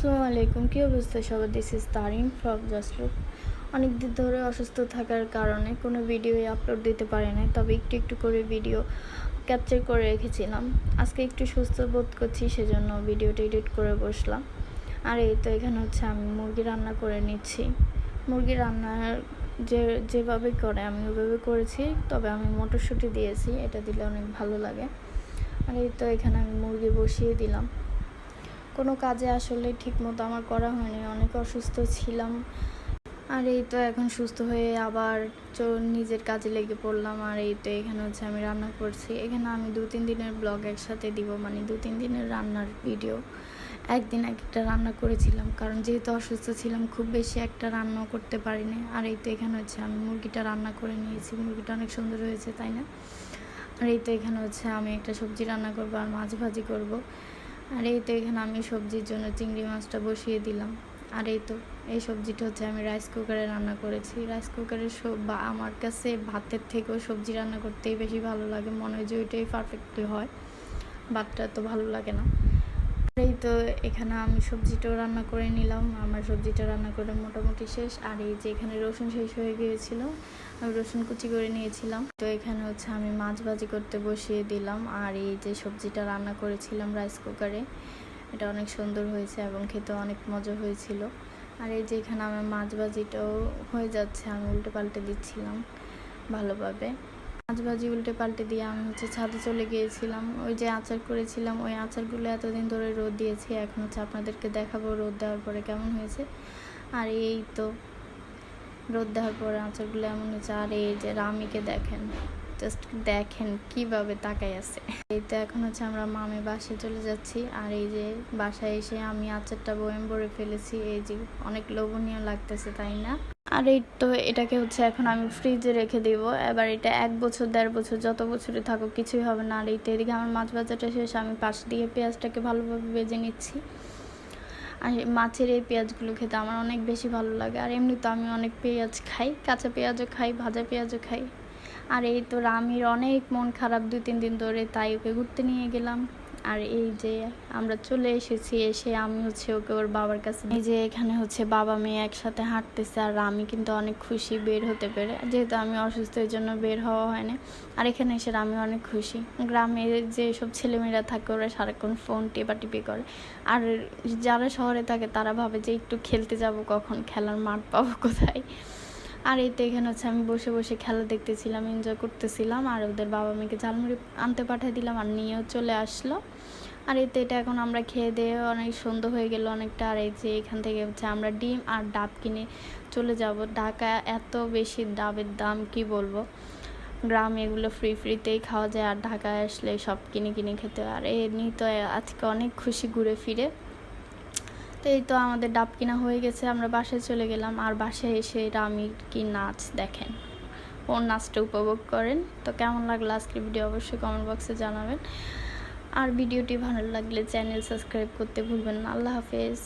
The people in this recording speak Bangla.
আসসালামু আলাইকুম, কী অবস্থা সবার? This is Tarin from just look. অনেক দিন ধরে অসুস্থ থাকার কারণে কোনো ভিডিওই আপলোড দিতে পারি নাই, তবে একটু একটু করে ভিডিও ক্যাপচার করে রেখেছিলাম। আজকে একটু সুস্থ বোধ করছি, সেজন্য ভিডিওটা এডিট করে বসলাম। আর এই তো এখানে হচ্ছে আমি মুরগি রান্না করে নিচ্ছি। মুরগি রান্নার যেভাবে করে আমি ওইভাবে করেছি, তবে আমি মটরশুঁটি দিয়েছি, এটা দিলে অনেক ভালো লাগে। আর এই তো এখানে আমি মুরগি বসিয়ে দিলাম। কোনো কাজে আসলে ঠিকমতো আমার করা হয়নি, অনেক অসুস্থ ছিলাম। আর এই তো এখন সুস্থ হয়ে আবার নিজের কাজে লেগে পড়লাম। আর এই তো এখানে হচ্ছে আমি রান্না করছি। এখানে আমি 2-3 দিনের ব্লগ একসাথে দিব, মানে 2-3 দিনের রান্নার ভিডিও। একদিন একটা রান্না করেছিলাম, কারণ যেহেতু অসুস্থ ছিলাম খুব বেশি একটা রান্নাও করতে পারিনি। আর এই তো এখানে হচ্ছে আমি মুরগিটা রান্না করে নিয়েছি। মুরগিটা অনেক সুন্দর হয়েছে, তাই না? আর এই তো এখানে হচ্ছে আমি একটা সবজি রান্না করবো আর মাছ ভাজি করব। আর এই তো এখানে আমি সবজির জন্য চিংড়ি মাছটা বসিয়ে দিলাম। আর এই তো এই সবজিটা হচ্ছে আমি রাইস কুকারে রান্না করেছি। রাইস কুকারে আমার কাছে ভাতের থেকেও সবজি রান্না করতেই বেশি ভালো লাগে, মনে হয় যে ওইটাই পারফেক্টলি হয়, ভাতটা তো ভালো লাগে না। এই তো এখানে আমি সবজিটাও রান্না করে নিলাম। আমার সবজিটা রান্না করে মোটামুটি শেষ। আর এই যে এখানে রসুন শেষ হয়ে গিয়েছিল, আমি রসুন কুচি করে নিয়েছিলাম। তো এখানে হচ্ছে আমি মাছ ভাজি করতে বসিয়ে দিলাম। আর এই যে সবজিটা রান্না করেছিলাম রাইস কুকারে, এটা অনেক সুন্দর হয়েছে এবং খেতে অনেক মজা হয়েছিল। আর এই যে এখানে আমার মাছ ভাজিটাও হয়ে যাচ্ছে, আমি উল্টে পাল্টে দিচ্ছিলাম ভালোভাবে। মাছ ভাজি উল্টে পাল্টে দিয়ে আমি হচ্ছে ছাদে চলে গিয়েছিলাম। ওই যে আচার করেছিলাম, ওই আচারগুলো এতদিন ধরে রোদ দিয়েছি, এখন হচ্ছে আপনাদেরকে দেখাবো রোদ দেওয়ার পরে কেমন হয়েছে। আর এই তো রোদ দেওয়ার পরে আচারগুলো এমন হয়েছে। আর এই যে রামিকে দেখেন, জাস্ট দেখেন কিভাবে তাকাই আছে। এই তো এখন হচ্ছে আমরা মামে বাসায় চলে যাচ্ছি। আর এই যে বাসায় এসে আমি আচারটা বয়াম ভরে ফেলেছি, এই যে অনেক লোভনীয় লাগতেছে, তাই না? আর এই তো এটাকে হচ্ছে এখন আমি ফ্রিজে রেখে দিব। এবার এটা 1 বছর 1.5 বছর যত বছরে থাকুক কিছুই হবে না। আর এই তো এদিকে আমার মাছ ভাজাটা শেষ, আমি পাশ দিয়ে পেঁয়াজটাকে ভালোভাবে ভেজে নিচ্ছি। আর মাছের এই পেঁয়াজগুলো খেতে আমার অনেক বেশি ভালো লাগে। আর এমনি তো আমি অনেক পেঁয়াজ খাই, কাঁচা পেঁয়াজও খাই, ভাজা পেঁয়াজও খাই। আর এই তো রামির অনেক মন খারাপ 2-3 দিন ধরে, তাই ওকে ঘুরতে নিয়ে গেলাম। আর এই যে আমরা চলে এসেছি, এসে আমি হচ্ছে ওকে ওর বাবার কাছে, এই যে এখানে হচ্ছে বাবা মেয়ে একসাথে হাঁটতেছে। আর রামি কিন্তু অনেক খুশি বের হতে পেরে, যেহেতু আমি অসুস্থ এই জন্য বের হওয়া হয়নি। আর এখানে এসে রামি অনেক খুশি। গ্রামের যে সব ছেলেমেয়েরা থাকে ওরা সারাক্ষণ ফোন টেপাটিপি করে, আর যারা শহরে থাকে তারা ভাবে যে একটু খেলতে যাব, কখন খেলার মাঠ পাবো কোথায়। আর এই তো এখানে হচ্ছে আমি বসে বসে খেলা দেখতেছিলাম, এনজয় করতেছিলাম। আর ওদের বাবা মেয়েকে ঝালমুড়ি আনতে পাঠিয়ে দিলাম, আর নিয়েও চলে আসলো। আর এই তো এটা এখন আমরা খেয়ে দিয়ে অনেক সন্ধ্যা হয়ে গেল অনেকটা। আর এই যে এখান থেকে হচ্ছে আমরা ডিম আর ডাব কিনে চলে যাব। ঢাকা এত বেশি ডাবের দাম, কি বলবো। গ্রামে এগুলো ফ্রিতেই খাওয়া যায়, আর ঢাকায় আসলে সব কিনে কিনে খেতে হয়। আর এমনি তো আজকে অনেক খুশি ঘুরে ফিরে। তো এই তো আমাদের ডাব কিনা হয়ে গেছে, আমরা বাসায় চলে গেলাম। আর বাসায় এসে রামির কি নাচ দেখেন, ওর নাচটা উপভোগ করেন। তো কেমন লাগলো আজকের ভিডিও অবশ্যই কমেন্ট বক্সে জানাবেন। আর ভিডিওটি ভালো লাগলে চ্যানেল সাবস্ক্রাইব করতে ভুলবেন না। আল্লাহ হাফেজ।